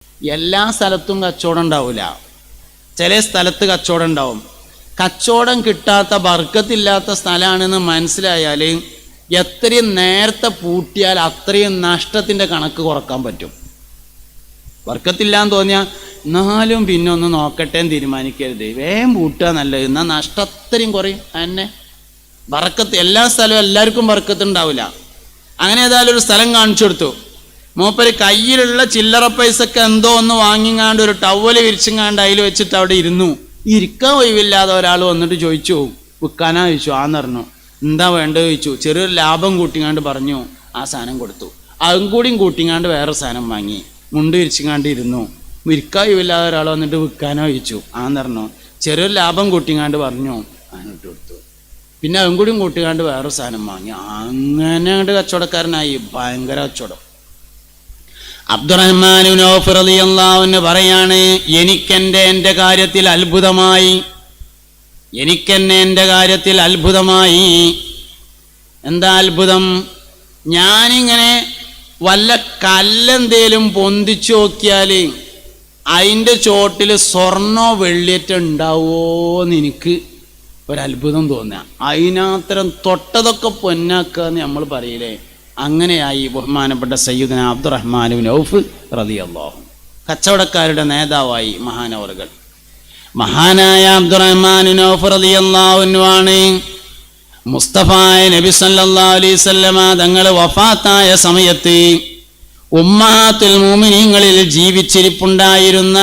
എല്ലാ സ്ഥലത്തും കച്ചവടം ഉണ്ടാവില്ല, ചില സ്ഥലത്ത് കച്ചവടം ഉണ്ടാവും. കച്ചവടം കിട്ടാത്ത ബർക്കത്തില്ലാത്ത സ്ഥലമാണെന്ന് മനസ്സിലായാൽ എത്രയും നേരത്തെ പൂട്ടിയാൽ അത്രയും നഷ്ടത്തിൻ്റെ കണക്ക് കുറക്കാൻ പറ്റും. ബർക്കത്തില്ലാന്ന് തോന്നിയാൽ എന്നാലും പിന്നെ ഒന്ന് നോക്കട്ടെ എന്ന് തീരുമാനിക്കരുത്, വേഗം പൂട്ടുക നല്ലത്. എന്നാൽ നഷ്ടം അത്രയും കുറയും. തന്നെ ബർക്കത്ത് എല്ലാ സ്ഥലവും എല്ലാവർക്കും ബർക്കത്തുണ്ടാവില്ല. അങ്ങനെ ഏതായാലും ഒരു സ്ഥലം കാണിച്ചു കൊടുത്തു. മൂപ്പര് കയ്യിലുള്ള ചില്ലറ പൈസക്ക് എന്തോ ഒന്ന് വാങ്ങിങ്ങാണ്ട് ഒരു ടവല് വിരിച്ചിങ്ങാണ്ട് അതിൽ വെച്ചിട്ട് അവിടെ ഇരുന്നു. ഇരിക്കാൻ ഒഴിവില്ലാതെ ഒരാൾ വന്നിട്ട് ചോദിച്ചു, വിൽക്കാനാ ചോദിച്ചു. ആന്ന് പറഞ്ഞു. എന്താ വേണ്ടത് ചോദിച്ചു. ചെറിയൊരു ലാഭം കൂട്ടിങ്ങാണ്ട് പറഞ്ഞു. ആ സാധനം കൊടുത്തു. അതും കൂടിയും കൂട്ടിങ്ങാണ്ട് വേറെ സാധനം വാങ്ങി മുണ്ട് വിരിച്ചിങ്ങാണ്ട് ഇരുന്നു. വിൽക്കാൻ ഒഴിവില്ലാതെ ഒരാൾ വന്നിട്ട് വിൽക്കാനോ ചോദിച്ചു. ആന്ന് പറഞ്ഞു. ചെറിയൊരു ലാഭം കൂട്ടിങ്ങാണ്ട് പറഞ്ഞു. അതിനിട്ട് കൊടുത്തു. പിന്നെ അതും കൂടിയും കൂട്ടിങ്ങാണ്ട് വേറെ സാധനം വാങ്ങി. അങ്ങനെ അങ്ങോട്ട് കച്ചവടക്കാരനായി. ഭയങ്കര കച്ചവടം. അബ്ദുറഹ്മാൻ ഇബ്നു ഔഫ് റളിയല്ലാഹു അൻഹു പറയാണ്, എൻ്റെ കാര്യത്തിൽ അത്ഭുതമായി. എൻ്റെ കാര്യത്തിൽ അത്ഭുതമായി. എന്താ അത്ഭുതം? ഞാനിങ്ങനെ വല്ല കല്ലെന്തേലും പൊന്തിച്ചു നോക്കിയാൽ അതിൻ്റെ ചോട്ടിൽ സ്വർണ്ണോ വെള്ളിയേറ്റ ഉണ്ടാവുമോയെന്ന് എനിക്ക് ഒരത്ഭുതം തോന്നുക. അതിനത്തരം തൊട്ടതൊക്കെ പൊന്നാക്കുക എന്ന് നമ്മൾ പറയില്ലേ, അങ്ങനെയായി ബഹുമാനപ്പെട്ട സയ്യിദുനാ അബ്ദുറഹ്മാൻ ഇബ്നു ഔഫ് റളിയല്ലാഹു അൻഹു. കച്ചവടക്കാരുടെ നേതാവായി മഹാനവറുകൾ. മഹാനായ അബ്ദുറഹ്മാൻ ഇബ്നു ഔഫ് റളിയല്ലാഹു അൻഹു ആണ് മുസ്തഫായ നബി സല്ലല്ലാഹു അലൈഹി വസല്ലമ തങ്ങൾ വഫാത്തായ സമയത്ത് ഉമ്മഹാത്തുൽ മുഅ്മിനീങ്ങളിൽ ജീവിച്ചിരിപ്പുണ്ടായിരുന്ന